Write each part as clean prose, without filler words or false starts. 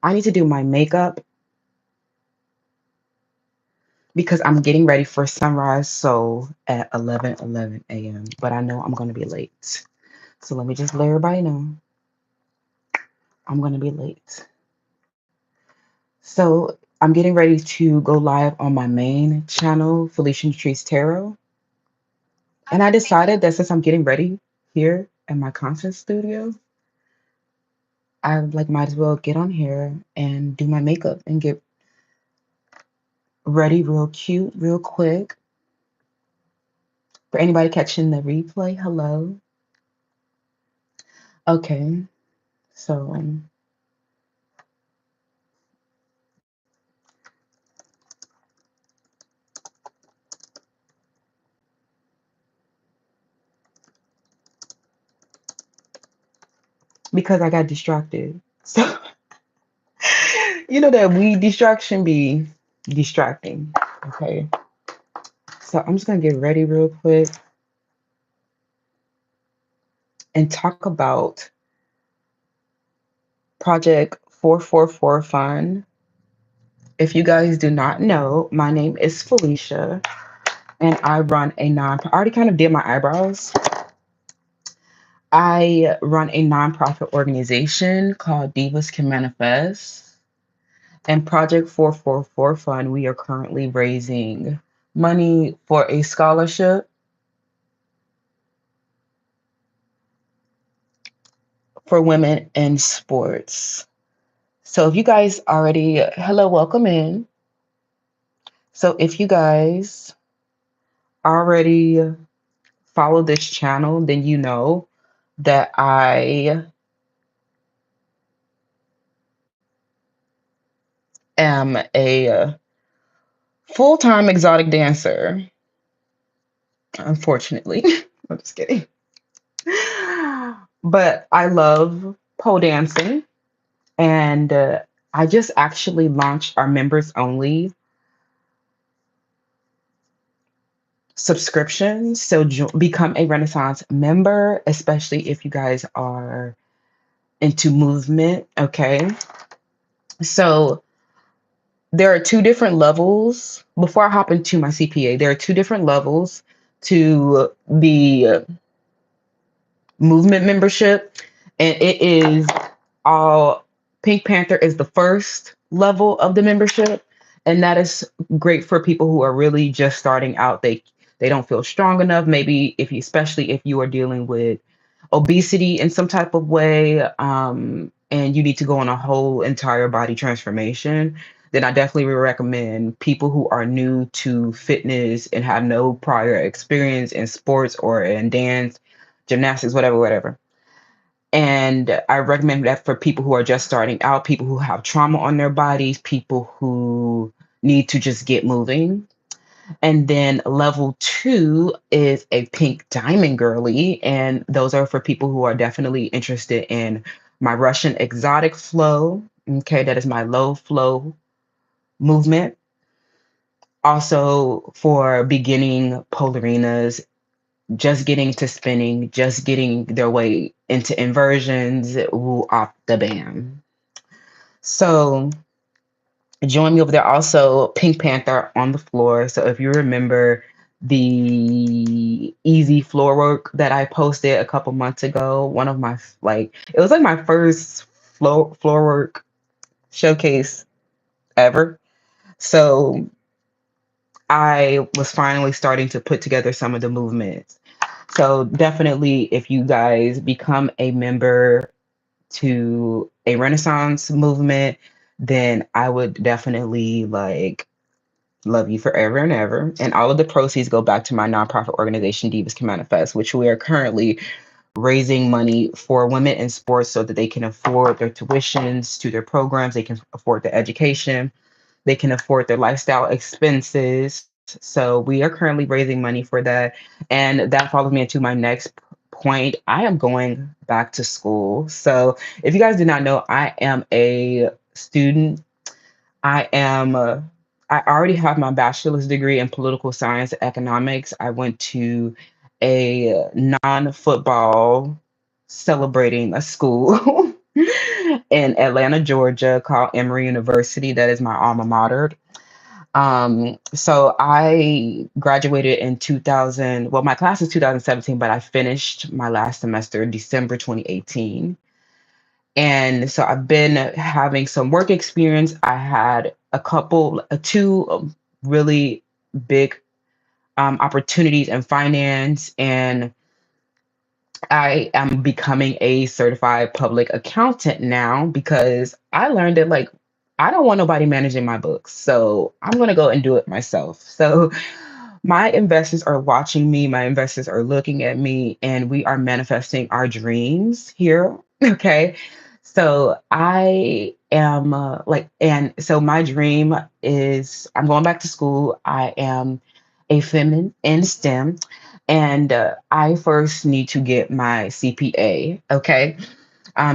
I need to do my makeup because I'm getting ready for Sunrise Soul at 11:11 a.m. But I know I'm going to be late. So let me just let everybody know I'm going to be late. So I'm getting ready to go live on my main channel, Felicia Trees Tarot. And I decided that since I'm getting ready here in my content studio, I like might as well get on here and do my makeup and get ready real cute, real quick. For anybody catching the replay, hello. Okay, so because I got distracted. So you know that weed distraction be distracting. Okay. So I'm just gonna get ready real quick and talk about Project 444 Fund. If you guys do not know, my name is Felicia and I run a I already kind of did my eyebrows. I run a nonprofit organization called Divas Can Manifest. And Project 444 Fund, we are currently raising money for a scholarship for women in sports. So if you guys already, hello, welcome in. So if you guys already follow this channel, then you know that I am a full-time exotic dancer. Unfortunately, I'm just kidding. But I love pole dancing, and I just actually launched our members only subscription. So become a Renaissance member, especially if you guys are into movement. Okay. So there are two different levels. Before I hop into my CPA, there are two different levels to the movement membership. And it is all Pink Panther is the first level of the membership. And that is great for people who are really just starting out. They don't feel strong enough. Maybe if you, especially if you are dealing with obesity in some type of way, and you need to go on a whole entire body transformation, then I definitely would recommend people who are new to fitness and have no prior experience in sports or in dance, gymnastics, whatever, whatever. And I recommend that for people who are just starting out, people who have trauma on their bodies, people who need to just get moving. And then level two is a pink diamond girly. And those are for people who are definitely interested in my Russian exotic flow. Okay, that is my low flow movement. Also for beginning polarinas, just getting to spinning, just getting their way into inversions, woo off the bam. So join me over there. Also, Pink Panther on the floor. So if you remember the easy floor work that I posted a couple months ago, one of my it was like my first floor work showcase ever. So I was finally starting to put together some of the movements. So definitely, if you guys become a member to a Renaissance movement, then I would definitely love you forever and ever. And all of the proceeds go back to my nonprofit organization, Divas Can Manifest, which we are currently raising money for women in sports so that they can afford their tuitions to their programs, they can afford their education, they can afford their lifestyle expenses. So we are currently raising money for that. And that follows me into my next point. I am going back to school. So if you guys do not know, I am a student. I am. I already have my bachelor's degree in political science and economics. I went to a non-football celebrating a school. in Atlanta, Georgia, called Emory University. That is my alma mater. So I graduated in 2000. Well, my class is 2017, but I finished my last semester December 2018. And so I've been having some work experience. I had two really big opportunities in finance, and I am becoming a certified public accountant now because I learned that like I don't want nobody managing my books. So I'm going to go and do it myself. So my investors are watching me, my investors are looking at me, and we are manifesting our dreams here. Okay. So I am and so my dream is I'm going back to school. I am a feminine in STEM, and I first need to get my CPA, okay?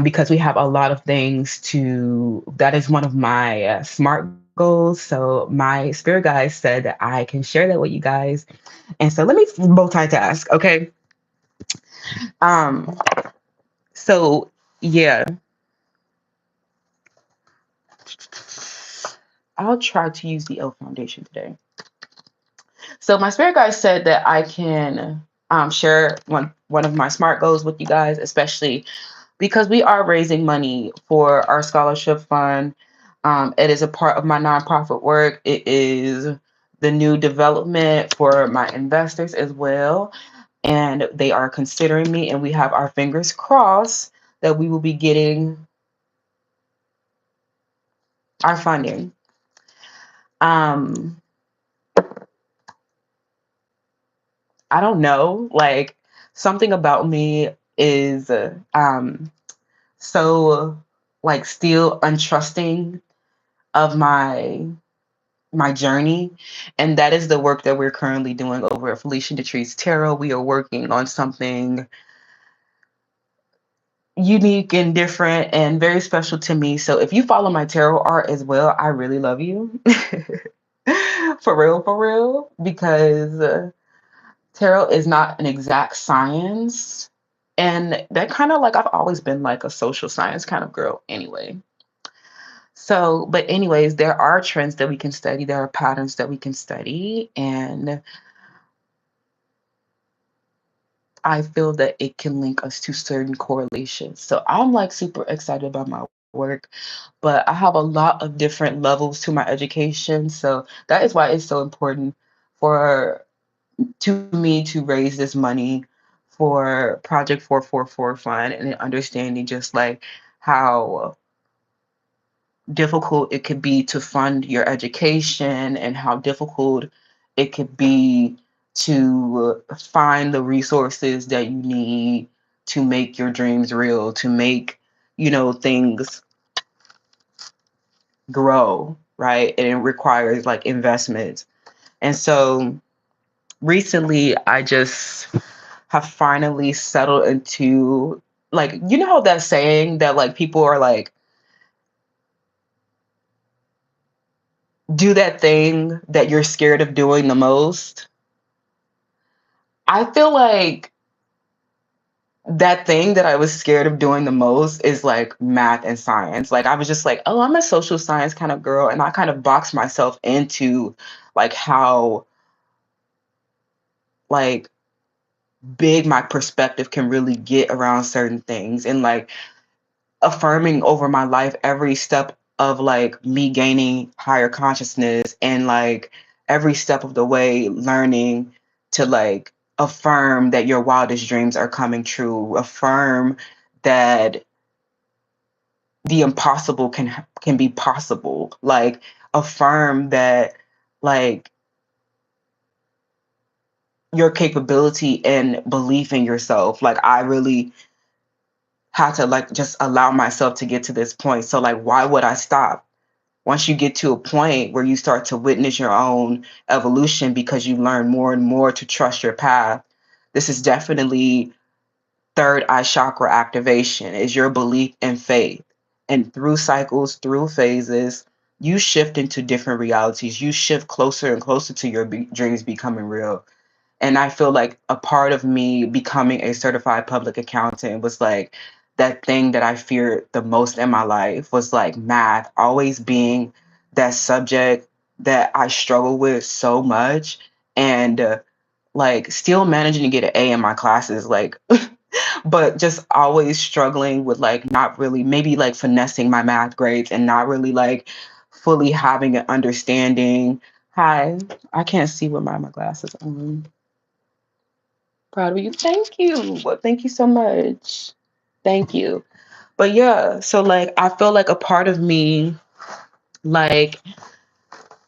Because we have a lot of things that is one of my SMART goals. So my spirit guide said that I can share that with you guys. And so let me multitask, okay? Um, so yeah, I'll try to use the L foundation today. So my spirit guide said that I can share one of my SMART goals with you guys, especially because we are raising money for our scholarship fund. It is a part of my nonprofit work. It is the new development for my investors as well. And they are considering me, and we have our fingers crossed that we will be getting our funding. Um, I don't know, like something about me is so like still untrusting of my journey. And that is the work that we're currently doing over at Felicia Detree's Tarot. We are working on something unique and different and very special to me. So if you follow my tarot art as well, I really love you. For real, because tarot is not an exact science. And that kind of like, I've always been like a social science kind of girl anyway. So, but anyways, there are trends that we can study, there are patterns that we can study, and I feel that it can link us to certain correlations. So I'm like super excited about my work, but I have a lot of different levels to my education. So that is why it's so important for to me to raise this money for Project 444 Fund and understanding just like how difficult it could be to fund your education and how difficult it could be to find the resources that you need to make your dreams real, to make, things grow, right? And it requires like investment. And so recently I just have finally settled into like, that saying that like people are like, do that thing that you're scared of doing the most. I feel like that thing that I was scared of doing the most is like math and science. Like I was just like, oh, I'm a social science kind of girl. And I kind of boxed myself into like how like big my perspective can really get around certain things. And like affirming over my life every step of like me gaining higher consciousness and like every step of the way learning to like affirm that your wildest dreams are coming true, affirm that the impossible can be possible, like affirm that like your capability and belief in yourself. Like I really had to like just allow myself to get to this point. So like why would I stop? Once you get to a point where you start to witness your own evolution because you learn more and more to trust your path, this is definitely third eye chakra activation, is your belief and faith. And through cycles, through phases, you shift into different realities. You shift closer and closer to your dreams becoming real. And I feel like a part of me becoming a certified public accountant was like that thing that I feared the most in my life was like math, always being that subject that I struggle with so much. And like still managing to get an A in my classes, like, but just always struggling with like not really, maybe like finessing my math grades and not really like fully having an understanding. Hi, I can't see with my glasses on. Proud of you. Thank you. Well, thank you so much. Thank you. But yeah, so like I feel like a part of me, like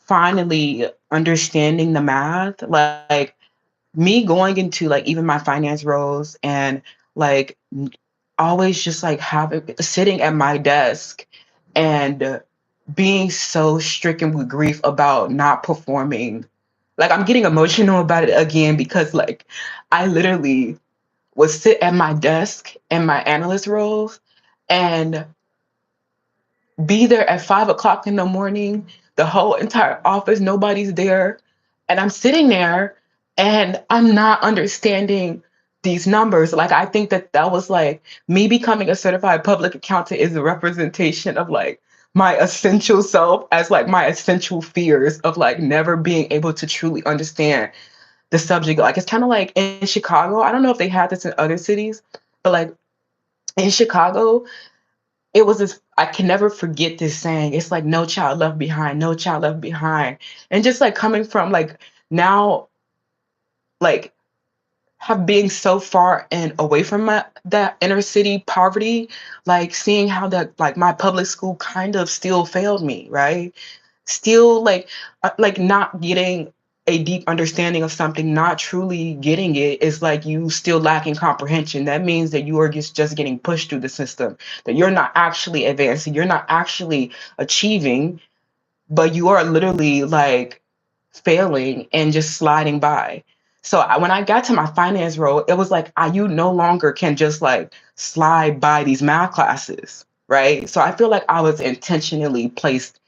finally understanding the math, like me going into like even my finance roles and like always just like having sitting at my desk and being so stricken with grief about not performing. Like I'm getting emotional about it again because like I literally would sit at my desk in my analyst roles and be there at 5 o'clock in the morning, the whole entire office, nobody's there. And I'm sitting there and I'm not understanding these numbers. Like, I think that that was like me becoming a certified public accountant is a representation of like my essential self as like my essential fears of like never being able to truly understand the subject. Like, it's kind of like in Chicago. I don't know if they had this in other cities, but like in Chicago, it was this, I can never forget this saying. It's like no child left behind, no child left behind. And just like coming from like now, like have being so far and away from my that inner city poverty, like seeing how that like my public school kind of still failed me, right? Still like not getting a deep understanding of something, not truly getting it is like you still lacking comprehension. That means that you are just getting pushed through the system, that you're not actually advancing, you're not actually achieving, but you are literally like failing and just sliding by. So when I got to my finance role, it was like you no longer can just like slide by these math classes, right? So I feel like I was intentionally placed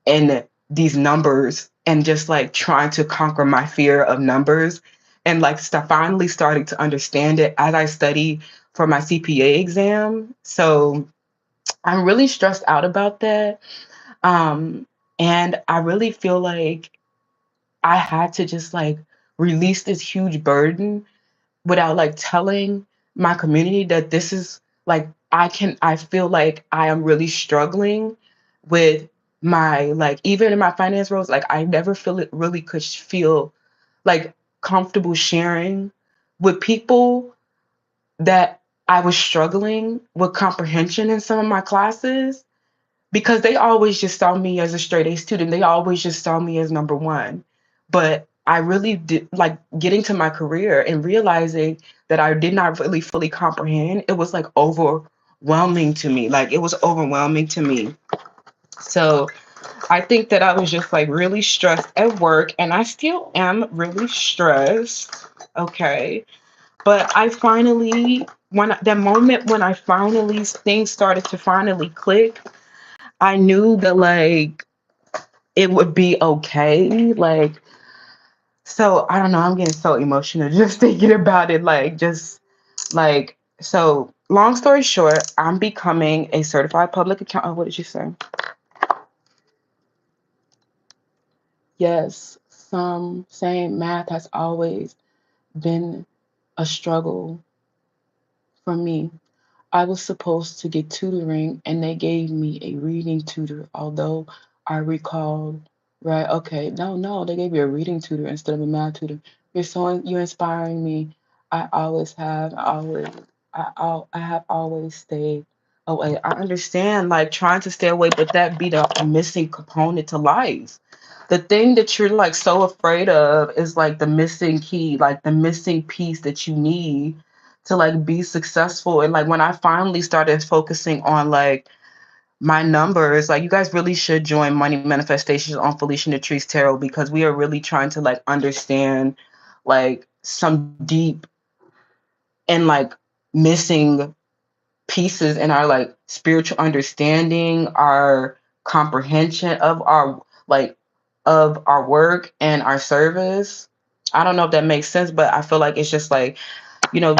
in these numbers and just like trying to conquer my fear of numbers and like finally starting to understand it as I study for my CPA exam. So I'm really stressed out about that. Um, and I really feel like I had to just like release this huge burden without like telling my community that this is like I feel like I am really struggling with my like even in my finance roles, like I never feel it really could feel like comfortable sharing with people that I was struggling with comprehension in some of my classes because they always just saw me as a straight A student. They always just saw me as number one. But I really did like getting to my career and realizing that I did not really fully comprehend. It was like overwhelming to me. Like it was overwhelming to me. So I think that I was just like really stressed at work and I still am really stressed. Okay. But I finally, when that moment when I finally, things started to finally click, I knew that like it would be okay. Like, so I don't know, I'm getting so emotional just thinking about it. Like, just like, so long story short, I'm becoming a certified public accountant. Oh, what did you say? Yes, some saying math has always been a struggle for me. I was supposed to get tutoring and they gave me a reading tutor, although I recalled, right, okay, no, they gave you a reading tutor instead of a math tutor. You're inspiring me. I always have, always, I have always stayed away. I understand like trying to stay away, but that be the missing component to life. The thing that you're like so afraid of is like the missing key, like the missing piece that you need to like be successful. And like when I finally started focusing on like my numbers, like you guys really should join Money Manifestations on Felicia Latrice Tarot because we are really trying to like understand like some deep and like missing pieces in our like spiritual understanding, our comprehension of our like of our work and our service. I don't know if that makes sense, but I feel like it's just like, you know,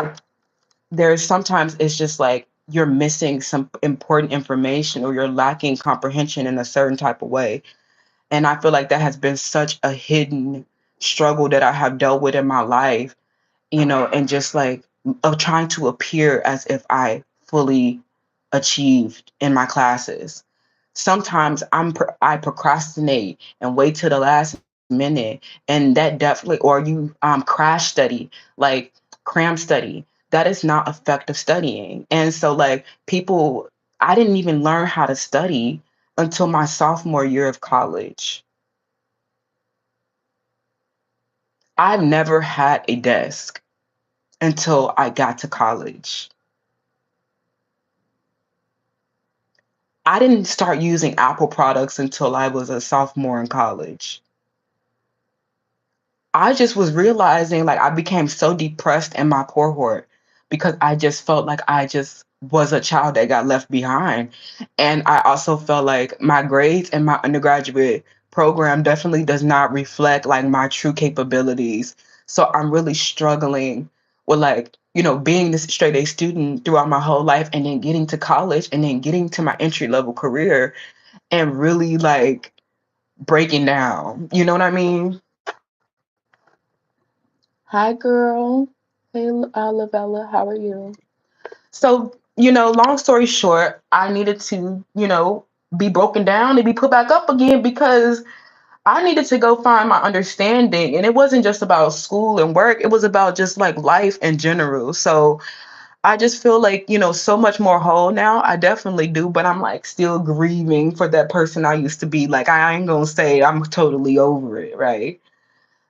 there's sometimes it's just like you're missing some important information or you're lacking comprehension in a certain type of way. And I feel like that has been such a hidden struggle that I have dealt with in my life, and just like of trying to appear as if I fully achieved in my classes. Sometimes I procrastinate and wait till the last minute, and that definitely, or you crash study, like cram study. That is not effective studying. And so like people, I didn't even learn how to study until my sophomore year of college. I've never had a desk until I got to college. I didn't start using Apple products until I was a sophomore in college. I just was realizing like I became so depressed in my cohort because I just felt like I just was a child that got left behind. And I also felt like my grades in my undergraduate program definitely does not reflect like my true capabilities. So I'm really struggling with like, being this straight A student throughout my whole life and then getting to college and then getting to my entry level career and really like breaking down. You know what I mean? Hi, girl. Hey, Lavella, how are you? So, long story short, I needed to, be broken down and be put back up again because I needed to go find my understanding. And it wasn't just about school and work, it was about just like life in general. So I just feel like, so much more whole now. I definitely do, but I'm like still grieving for that person I used to be. Like, I ain't gonna say I'm totally over it, right?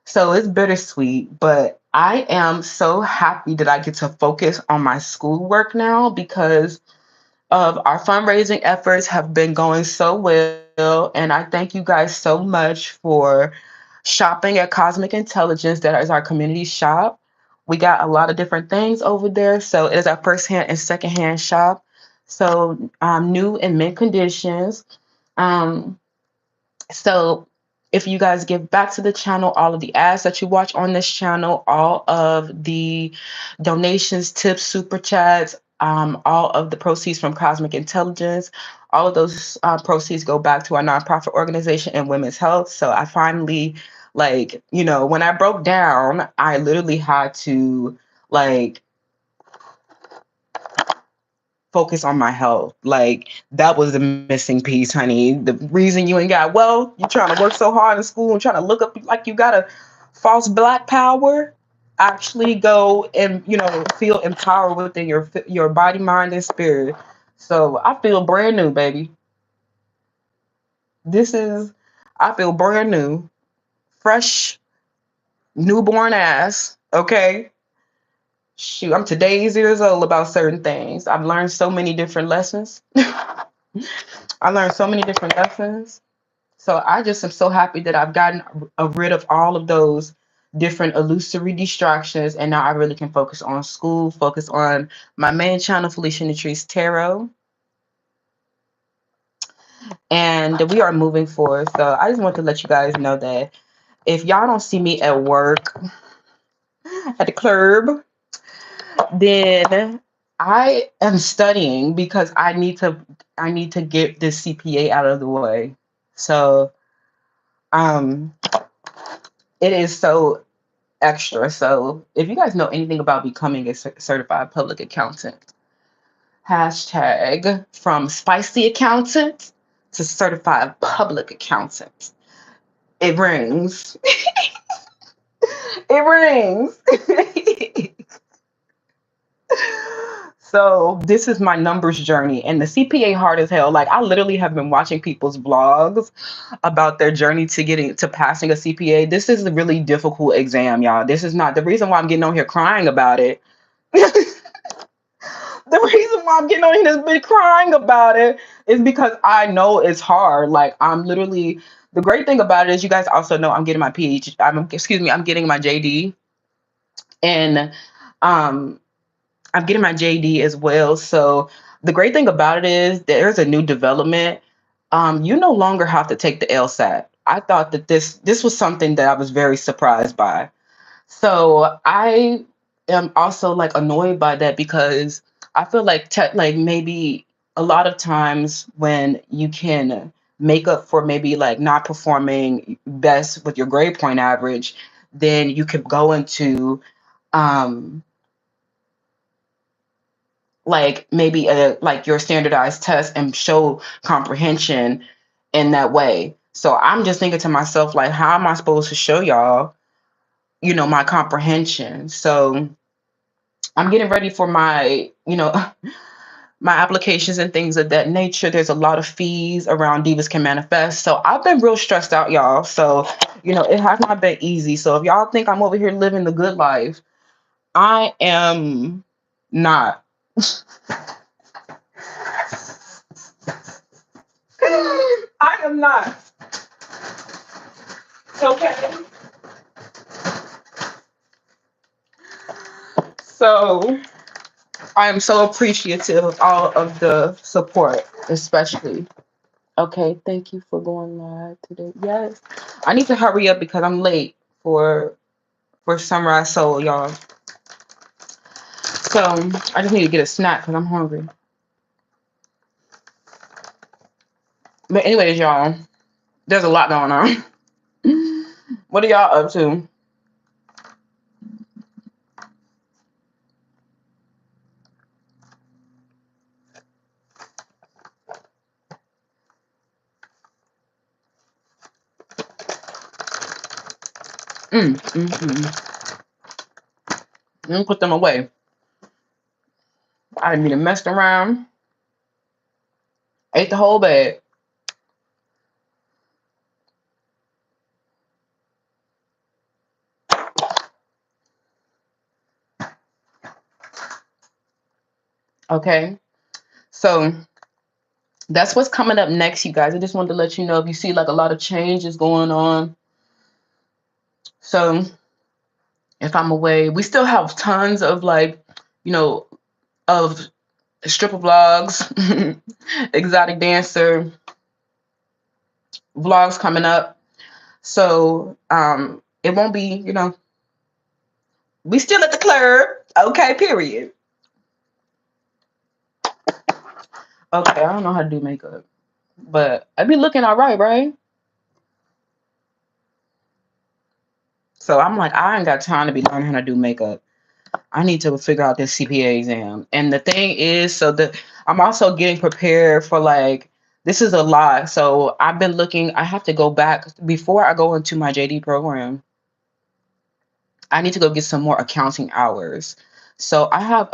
So it's bittersweet, but I am so happy that I get to focus on my schoolwork now because of our fundraising efforts have been going so well. And I thank you guys so much for shopping at Cosmic Intelligence. That is our community shop. We got a lot of different things over there. So it is our first hand and second hand shop. So new and mint conditions. Um, so if you guys give back to the channel, all of the ads that you watch on this channel, all of the donations, tips, super chats, all of the proceeds from Cosmic Intelligence, all of those proceeds go back to our nonprofit organization and women's health. So I finally, like, when I broke down, I literally had to like focus on my health. Like that was the missing piece, honey. The reason you ain't got wealth, you trying to work so hard in school and trying to look up like you got a false black power. Actually go and feel empowered within your body, mind, and spirit. So I feel brand new, baby. This is I feel brand new, fresh, newborn ass. Okay. Shoot, I'm today's years old about certain things. I've learned so many different lessons. I learned so many different lessons. So I just am so happy that I've gotten rid of all of those different illusory distractions. And now I really can focus on school, focus on my main channel, Felicia Nutrice Tarot. And we are moving forward. So I just want to let you guys know that if y'all don't see me at work, at the club, then I am studying because I need to get this CPA out of the way. So um it is so extra. So if you guys know anything about becoming a certified public accountant, hashtag from spicy accountant to certified public accountant. It rings. It rings. So this is my numbers journey and the CPA hard as hell. Like I literally have been watching people's vlogs about their journey to getting to passing a CPA. This is a really difficult exam, y'all. This is not the reason why I'm getting on here crying about it. The reason why I'm getting on here this big crying about it is because I know it's hard. Like I'm literally the great thing about it is you guys also know I'm getting my PhD. I'm getting my JD and um I'm getting my JD as well. So the great thing about it is there's a new development. You no longer have to take the LSAT. I thought that this was something that I was very surprised by. So I am also like annoyed by that because I feel like like maybe a lot of times when you can make up for maybe like not performing best with your grade point average, then you could go into um like maybe a like your standardized test and show comprehension in that way. So I'm just thinking to myself, like, how am I supposed to show y'all, my comprehension? So I'm getting ready for my, my applications and things of that nature. There's a lot of fees around Divas Can Manifest. So I've been real stressed out, y'all. So, it has not been easy. So if y'all think I'm over here living the good life, I am not. I am not. Okay. So I am so appreciative of all of the support, especially. Okay, thank you for going live today. Yes. I need to hurry up because I'm late for Sunrise Soul, y'all. So I just need to get a snack because I'm hungry. But anyways, y'all, there's a lot going on. What are y'all up to? Let me put them away. I didn't mean to mess around. Ate the whole bag. Okay. So that's what's coming up next, you guys. I just wanted to let you know if you see like a lot of changes going on. So if I'm away, we still have tons of like, of stripper vlogs, exotic dancer vlogs coming up. So it won't be, we still at the club. Okay, period. Okay, I don't know how to do makeup, but I be looking all right, right? So I'm like, I ain't got time to be learning how to do makeup. I need to figure out this CPA exam. And the thing is, I'm also getting prepared for like, this is a lot. So I've been looking, I have to go back before I go into my JD program. I need to go get some more accounting hours. So I have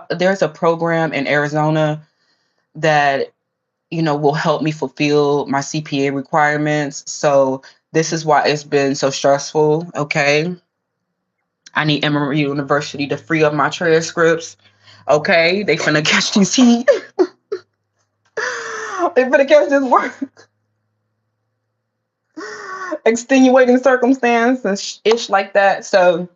there's a program in Arizona that, will help me fulfill my CPA requirements. So this is why it's been so stressful. Okay. I need Emory University to free up my transcripts. Okay. They finna catch these heat. They finna catch this work. Extenuating circumstance and ish like that. So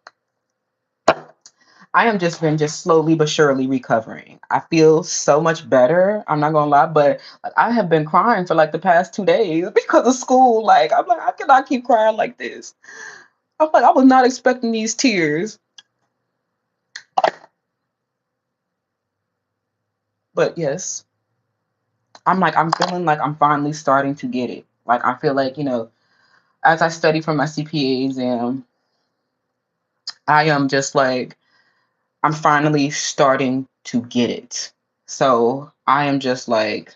I am just slowly but surely recovering. I feel so much better. I'm not gonna lie, but like, I have been crying for like the past 2 days because of school. Like I'm like, I cannot keep crying like this. I'm like, I was not expecting these tears. But yes, I'm feeling like I'm finally starting to get it. Like I feel like, as I study for my CPA exam, I am just like, I'm finally starting to get it. So I am just like,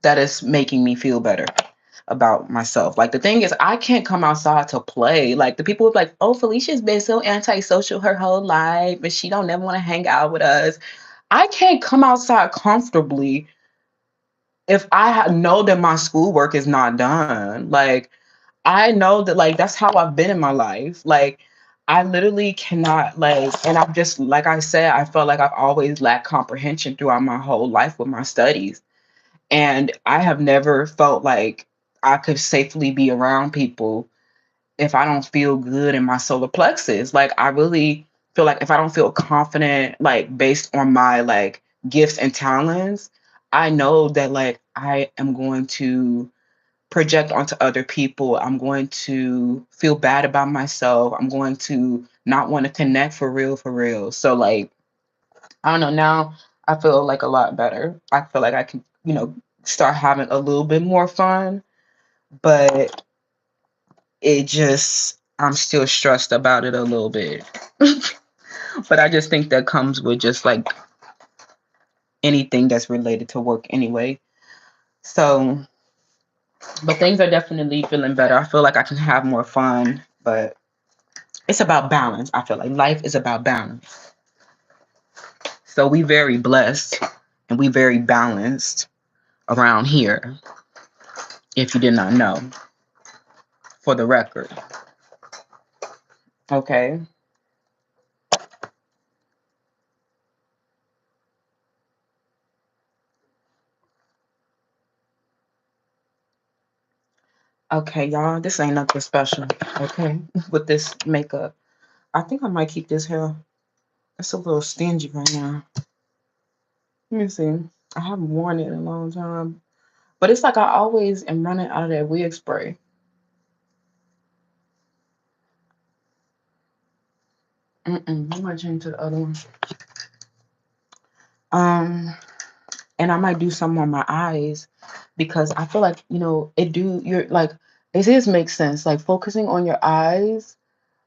that is making me feel better about myself. Like the thing is, I can't come outside to play. Like the people are like, oh, Felicia's been so antisocial her whole life, but she don't never want to hang out with us. I can't come outside comfortably if know that my schoolwork is not done. Like I know that like that's how I've been in my life. Like I literally cannot like, and I'm just like I said, I felt like I've always lacked comprehension throughout my whole life with my studies. And I have never felt like I could safely be around people if I don't feel good in my solar plexus. Like I really feel like if I don't feel confident, like based on my like gifts and talents, I know that like I am going to project onto other people. I'm going to feel bad about myself. I'm going to not want to connect for real. So like, I don't know, now I feel like a lot better. I feel like I can, start having a little bit more fun, but it just, I'm still stressed about it a little bit. But I just think that comes with just like anything that's related to work anyway. So, but things are definitely feeling better. I feel like I can have more fun, but it's about balance. I feel like life is about balance. So we very blessed and we very balanced around here, if you did not know, for the record. Okay. Okay, y'all, this ain't nothing special. Okay, with this makeup. I think I might keep this hair. It's a little stingy right now. Let me see. I haven't worn it in a long time. But it's like I always am running out of that wig spray. I might change to the other one. Um, and I might do some on my eyes because I feel like, you're like, it is makes sense. Like focusing on your eyes,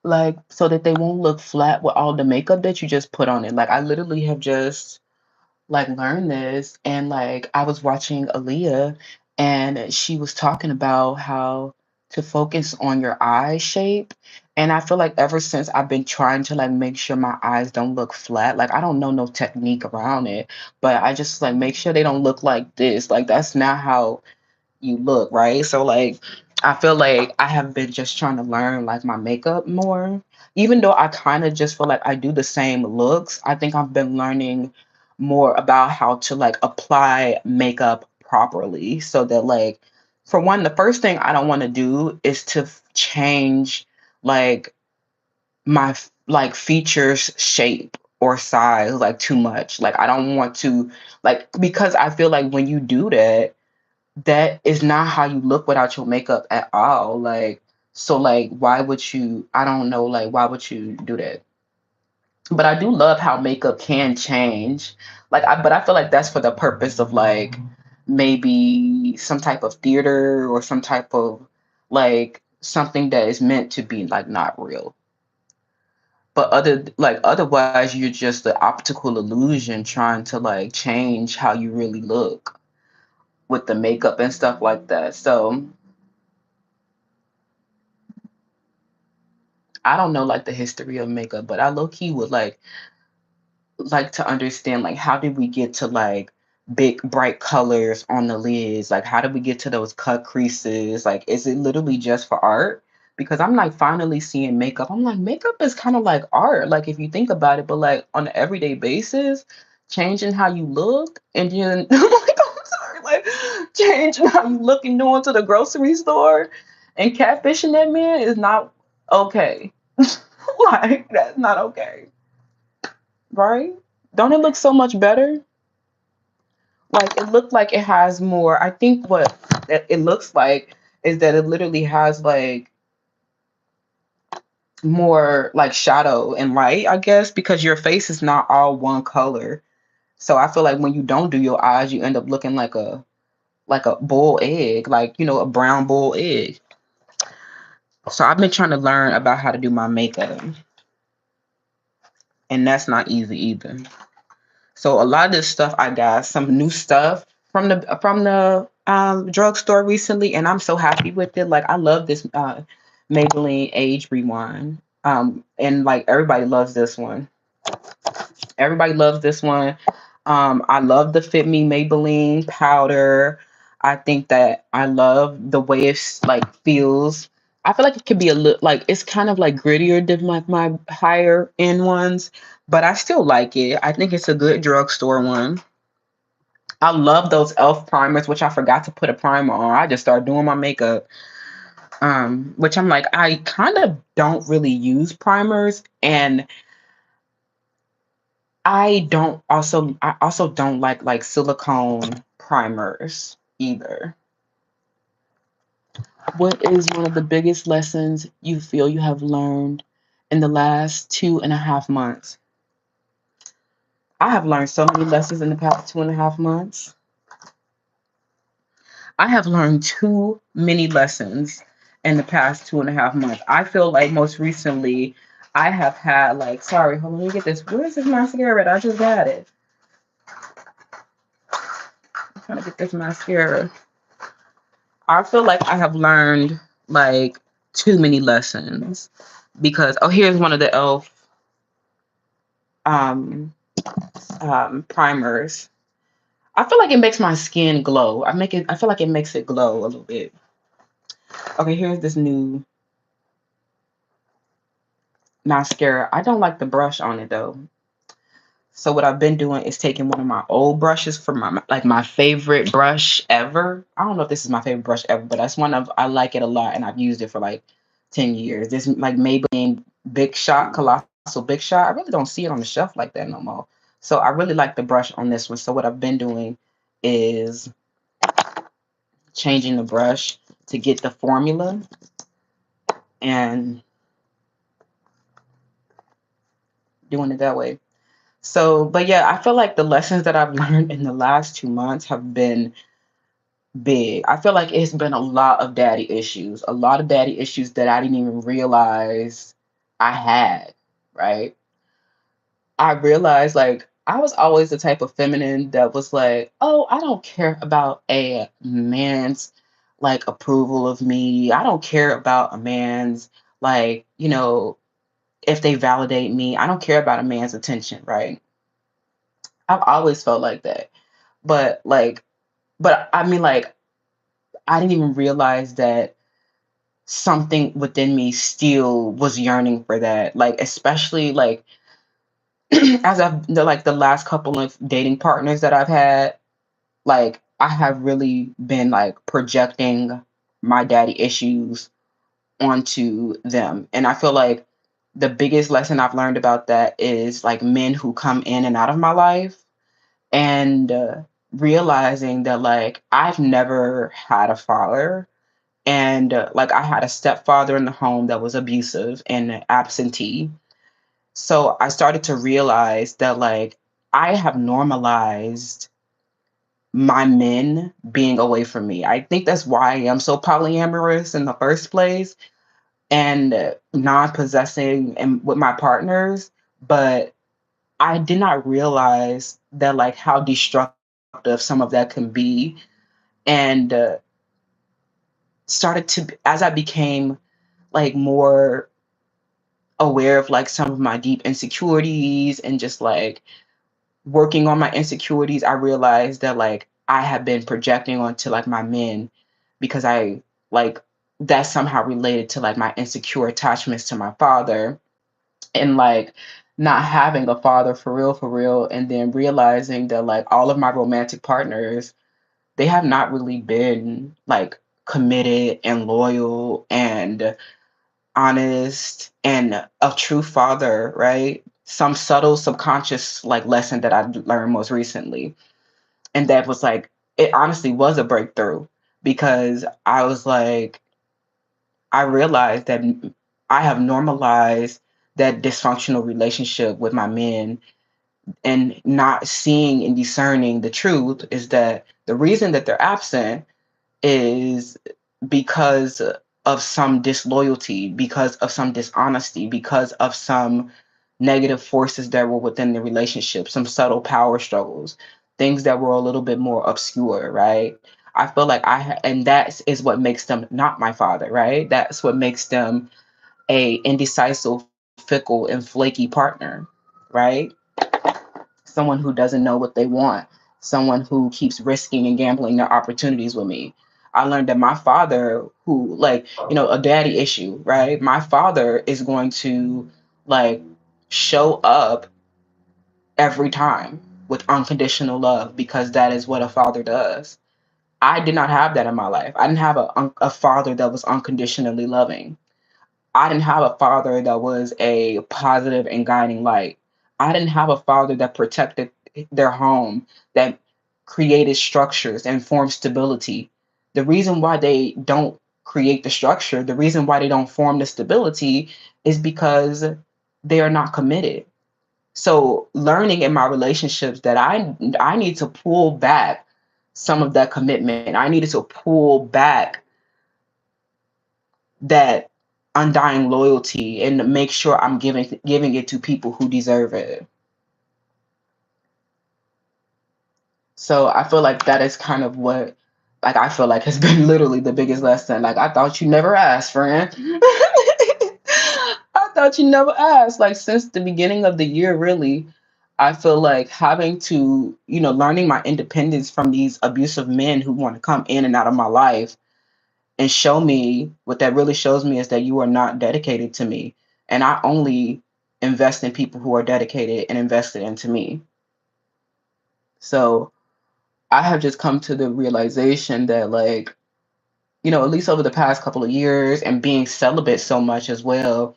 like so that they won't look flat with all the makeup that you just put on it. Like I literally have just like learned this, and like I was watching Aaliyah and she was talking about how to focus on your eye shape. And I feel like ever since I've been trying to like make sure my eyes don't look flat, like I don't know no technique around it, but I just like make sure they don't look like this. Like that's not how you look, right? So like I feel like I have been just trying to learn like my makeup more. Even though I kind of just feel like I do the same looks, I think I've been learning more about how to like apply makeup properly so that like for one, the first thing I don't want to do is to change like my like features shape or size like too much. Like I don't want to like because I feel like when you do that, that is not how you look without your makeup at all. Like, so like, why would you? I don't know. Like, why would you do that? But I do love how makeup can change. But I feel like that's for the purpose of like maybe some type of theater or some type of like something that is meant to be like not real. But otherwise, you're just the optical illusion trying to like change how you really look with the makeup and stuff like that. So I don't know like the history of makeup, but I low key would like to understand like how did we get to like big bright colors on the lids? Like how did we get to those cut creases? Like is it literally just for art? Because I'm like finally seeing makeup. I'm like makeup is kind of like art, like if you think about it, but like on an everyday basis, changing how you look and then I'm like I'm sorry, like changing how you look and going to the grocery store and catfishing that man is not okay. Like that's not okay. Right? Don't it look so much better? Like it looked like it has more. I think what it looks like is that it literally has like more like shadow and light, I guess, because your face is not all one color. So I feel like when you don't do your eyes, you end up looking like a bull egg, like a brown bull egg. So I've been trying to learn about how to do my makeup, and that's not easy either. So a lot of this stuff I got some new stuff from the drugstore recently, and I'm so happy with it. Like I love this Maybelline Age Rewind. And like everybody loves this one. Everybody loves this one. I love the Fit Me Maybelline powder. I think that I love the way it's like feels. I feel like it could be a little like it's kind of like grittier than like my higher end ones, but I still like it. I think it's a good drugstore one. I love those elf primers, which I forgot to put a primer on. I just started doing my makeup. Which I'm like, I kind of don't really use primers, and I also don't like silicone primers either. What is one of the biggest lessons you feel you have learned in the last 2.5 months? I have learned so many lessons in the past 2.5 months. I have learned too many lessons in the past 2.5 months. I feel like most recently I have had like, sorry, hold on, let me get this. Where's this mascara? I just got it. I'm trying to get this mascara. I feel like I have learned like too many lessons because here's one of the elf um primers. I feel like it makes my skin glow. I feel like it makes it glow a little bit. Okay, here's this new mascara. I don't like the brush on it though. So what I've been doing is taking one of my old brushes from my favorite brush ever. I don't know if this is my favorite brush ever, but that's one of I like it a lot and I've used it for like 10 years. This like Maybelline Big Shot, Colossal Big Shot. I really don't see it on the shelf like that no more. So I really like the brush on this one. So what I've been doing is changing the brush to get the formula and doing it that way. So, but yeah, I feel like the lessons that I've learned in the last 2 months have been big. I feel like it's been a lot of daddy issues that I didn't even realize I had, right? I realized like I was always the type of feminine that was like, oh, I don't care about a man's like approval of me. I don't care about a man's like, if they validate me. I don't care about a man's attention, right? I've always felt like that. But like, but I mean, like, I didn't even realize that something within me still was yearning for that. Like, especially like as the last couple of dating partners that I've had, like I have really been like projecting my daddy issues onto them. And I feel like the biggest lesson I've learned about that is like men who come in and out of my life and realizing that like I've never had a father and like I had a stepfather in the home that was abusive and absentee. So I started to realize that like I have normalized my men being away from me. I think that's why I am so polyamorous in the first place and non-possessing and with my partners, but I did not realize that like how destructive some of that can be and started to as I became like more aware of like some of my deep insecurities and just like working on my insecurities, I realized that like I have been projecting onto like my men because I like that's somehow related to like my insecure attachments to my father and like not having a father for real, and then realizing that like all of my romantic partners, they have not really been like committed and loyal and honest and a true father, right? Some subtle subconscious like lesson that I learned most recently. And that was like, it honestly was a breakthrough because I was like, I realized that I have normalized that dysfunctional relationship with my men and not seeing and discerning the truth is that the reason that they're absent is because of some disloyalty, because of some dishonesty, because of some negative forces that were within the relationship, some subtle power struggles, things that were a little bit more obscure, right? I feel like and that is what makes them not my father, right? That's what makes them a indecisive, fickle, and flaky partner, right? Someone who doesn't know what they want, someone who keeps risking and gambling their opportunities with me. I learned that my father, who, like, a daddy issue, right? My father is going to, like, show up every time with unconditional love because that is what a father does. I did not have that in my life. I didn't have a father that was unconditionally loving. I didn't have a father that was a positive and guiding light. I didn't have a father that protected their home, that created structures and formed stability. The reason why they don't create the structure, the reason why they don't form the stability is because they are not committed. So learning in my relationships that I need to pull back some of that commitment. I needed to pull back that undying loyalty and make sure I'm giving it to people who deserve it. So I feel like that is kind of what, like, I feel like has been literally the biggest lesson. Like, I thought you never asked, friend. I thought you never asked. Like, since the beginning of the year, really, I feel like having to, learning my independence from these abusive men who want to come in and out of my life and show me what that really shows me is that you are not dedicated to me. And I only invest in people who are dedicated and invested into me. So I have just come to the realization that, like, at least over the past couple of years and being celibate so much as well,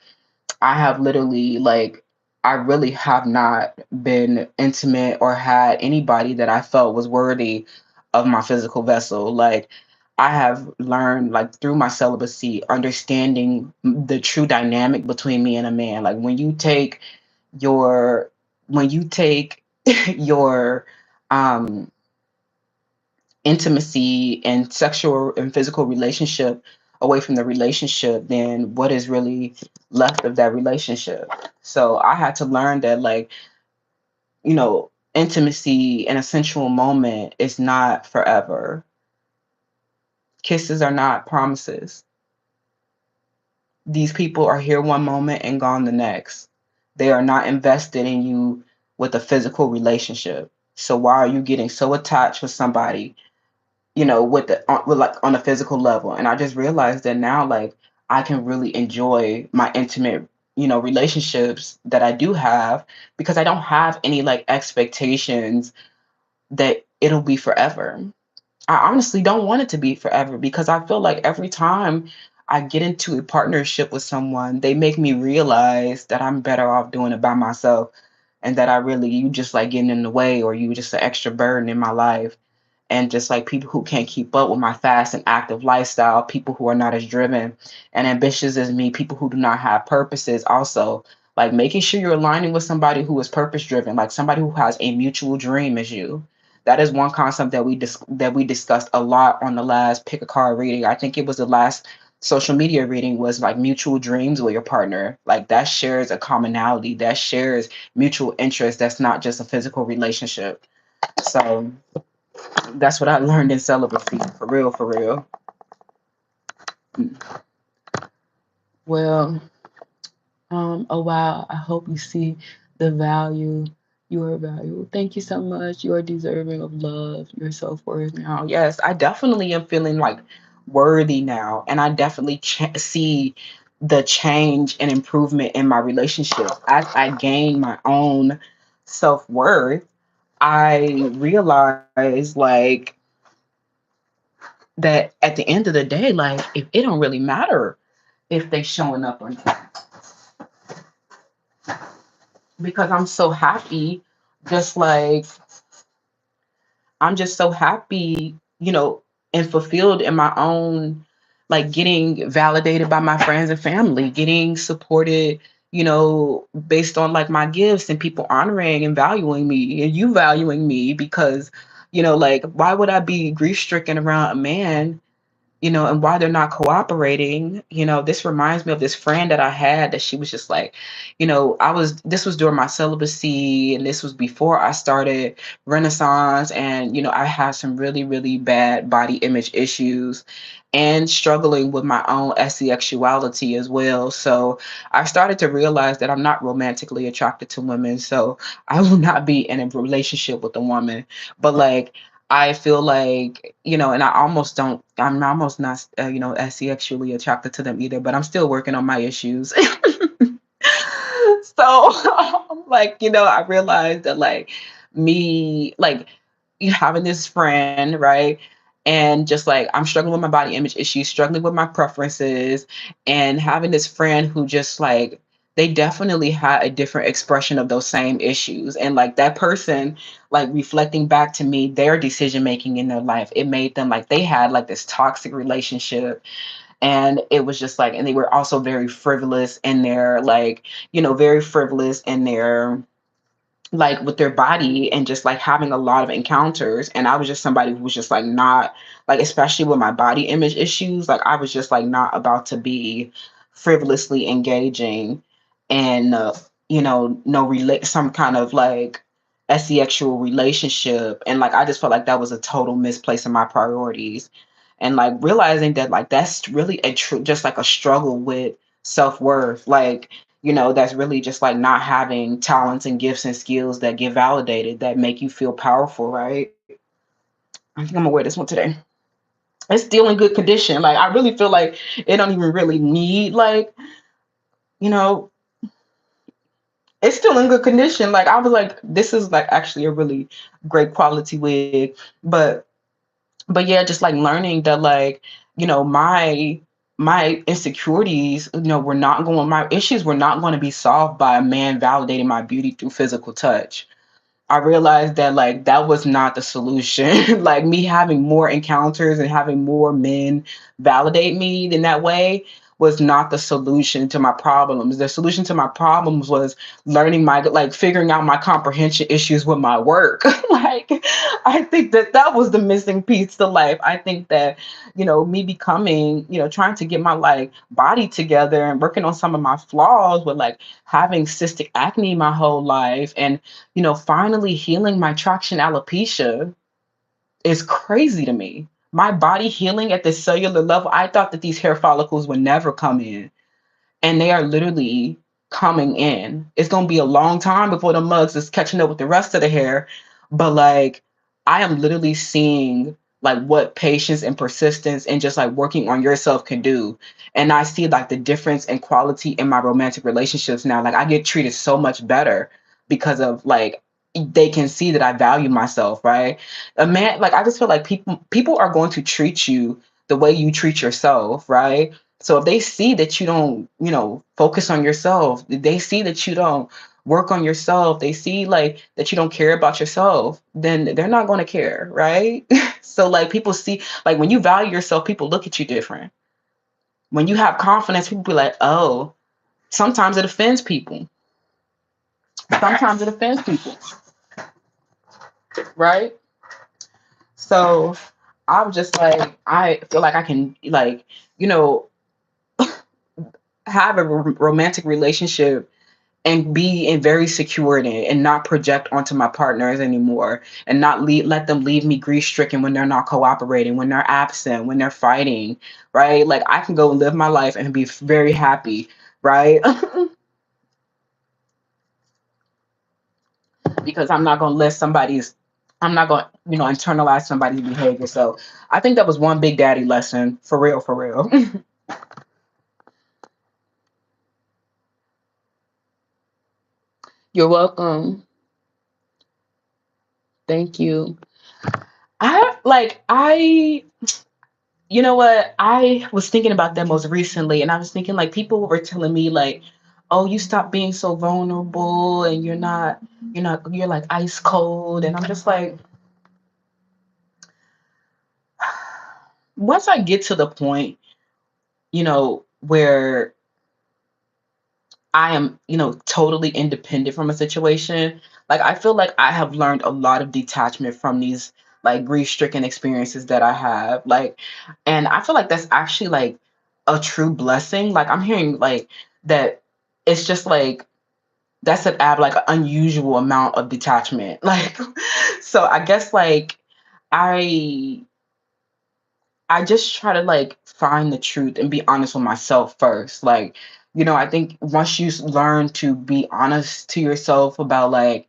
I have literally, like, I really have not been intimate or had anybody that I felt was worthy of my physical vessel. Like, I have learned, like, through my celibacy, understanding the true dynamic between me and a man. Like, your, when you take your, um, intimacy and sexual and physical relationship away from the relationship, then what is really left of that relationship? So I had to learn that, like, intimacy in a sensual moment is not forever. Kisses are not promises. These people are here one moment and gone the next. They are not invested in you with a physical relationship. So why are you getting so attached with somebody, with like on a physical level? And I just realized that now, like, I can really enjoy my intimate, relationships that I do have because I don't have any, like, expectations that it'll be forever. I honestly don't want it to be forever because I feel like every time I get into a partnership with someone, they make me realize that I'm better off doing it by myself, and that you just like getting in the way, or you just an extra burden in my life. And just like people who can't keep up with my fast and active lifestyle, people who are not as driven and ambitious as me, people who do not have purposes, also, like, making sure you're aligning with somebody who is purpose driven, like somebody who has a mutual dream as you. That is one concept that we discussed a lot on the last pick a card reading. I think it was the last social media reading, was like mutual dreams with your partner. Like, that shares a commonality, that shares mutual interest. That's not just a physical relationship. So that's what I learned in celibacy, for real, for real. Well, oh wow, I hope you see the value. You are valuable. Thank you so much. You are deserving of love. Your self-worth now. Yes, I definitely am feeling like worthy now. And I definitely see the change and improvement in my relationship. As I gain my own self-worth, I realize, like, that at the end of the day, like, if it don't really matter if they showing up or not, because I'm so happy, just like, I'm just so happy, and fulfilled in my own, like, getting validated by my friends and family, getting supported, based on, like, my gifts, and people honoring and valuing me, and you valuing me, because, like, why would I be grief stricken around a man, and why they're not cooperating. This reminds me of this friend that I had, that she was just like, this was during my celibacy, and this was before I started Renaissance. And, I had some really, really bad body image issues and struggling with my own sexuality as well. So I started to realize that I'm not romantically attracted to women. So I will not be in a relationship with a woman. But, like, I feel like, and I'm almost not, as sexually attracted to them either, but I'm still working on my issues. So, like, I realized that, like, me, like, you having this friend, right? And just like, I'm struggling with my body image issues, struggling with my preferences, and having this friend who just, like, they definitely had a different expression of those same issues. And, like, that person, like, reflecting back to me, their decision making in their life, it made them like they had, like, this toxic relationship. And it was just like, and they were also very frivolous in their, like, very frivolous in their, like, with their body, and just like having a lot of encounters. And I was just somebody who was just like not, like, especially with my body image issues, like I was just like not about to be frivolously engaging in no relate some kind of like sexual relationship. And like I just felt like that was a total misplace in my priorities. And like realizing that, like, that's really a just like a struggle with self-worth, like, that's really just like not having talents and gifts and skills that get validated, that make you feel powerful, right? I think I'm gonna wear this one today. It's still in good condition. Like I really feel like it don't even really need, like, you know, it's still in good condition. Like I was like, this is like actually a really great quality wig. But yeah, just like learning that, like, my insecurities, my issues were not going to be solved by a man validating my beauty through physical touch. I realized that, like, that was not the solution. Like me having more encounters and having more men validate me in that way was not the solution to my problems. The solution to my problems was learning my, like, figuring out my comprehension issues with my work. Like I think that that was the missing piece to life. I think that, me becoming, trying to get my, like, body together and working on some of my flaws with, like, having cystic acne my whole life, and finally healing my traction alopecia is crazy to me. My body healing at the cellular level. I thought that these hair follicles would never come in, and they are literally coming in. It's gonna be a long time before the mugs is catching up with the rest of the hair, but like I am literally seeing like what patience and persistence and just like working on yourself can do. And I see like the difference in quality in my romantic relationships now. Like I get treated so much better because of, like, they can see that I value myself, right? A man, like, I just feel like people are going to treat you the way you treat yourself, right? So if they see that you don't, focus on yourself, they see that you don't work on yourself, they see like that you don't care about yourself, then they're not going to care, right? So like people see, like, when you value yourself, people look at you different. When you have confidence, people be like, oh, sometimes it offends people. Sometimes it offends people, right? So I was just like, I feel like I can, like, you know, have a romantic relationship and be in very secure in it, and not project onto my partners anymore, and not let them leave me grief stricken when they're not cooperating, when they're absent, when they're fighting, right? Like I can go and live my life and be very happy, right? Because I'm not going to, internalize somebody's behavior. So I think that was one big daddy lesson, for real, for real. You're welcome. Thank you. I you know what? I was thinking about that most recently, and I was thinking, like, people were telling me, like, oh, you stop being so vulnerable, and you're like ice cold. And I'm just like, once I get to the point, where I am, totally independent from a situation, like, I feel like I have learned a lot of detachment from these, like, grief stricken experiences that I have. Like, and I feel like that's actually like a true blessing. Like, I'm hearing like that it's just like that's an like an unusual amount of detachment. Like, so I guess like I I just try to like find the truth and be honest with myself first. Like, I think once you learn to be honest to yourself about like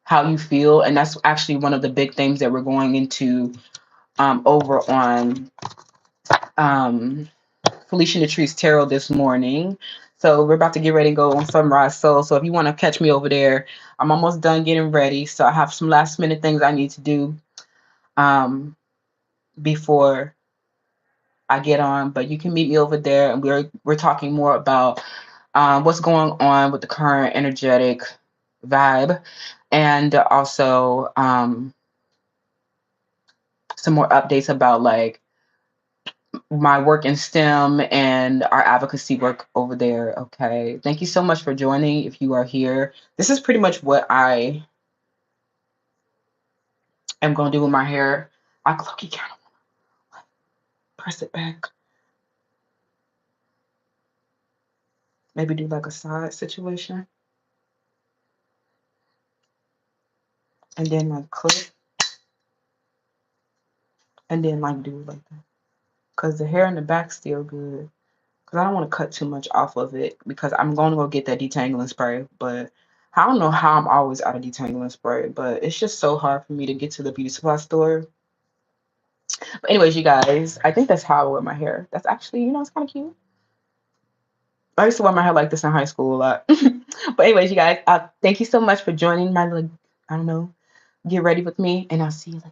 how you feel, and that's actually one of the big things that we're going into over on um Felicia Natree's Tarot this morning. So we're about to get ready to go on Sunrise Soul. So if you want to catch me over there, I'm almost done getting ready. So I have some last minute things I need to do um before I get on, but you can meet me over there, and we're talking more about what's going on with the current energetic vibe, and also some more updates about like my work in STEM and our advocacy work over there. Okay. Thank you so much for joining. If you are here, this is pretty much what I am going to do with my hair. I cloaky kind of press it back. Maybe do like a side situation. And then like clip. And then like do it like that. Because the hair in the back's still good. Because I don't want to cut too much off of it because I'm going to go get that detangling spray. But I don't know how I'm always out of detangling spray, but it's just so hard for me to get to the beauty supply store. But anyways, you guys, I think that's how I wear my hair. That's actually, it's kind of cute. I used to wear my hair like this in high school a lot. But anyways, you guys, thank you so much for joining my, like, I don't know, get ready with me, and I'll see you later.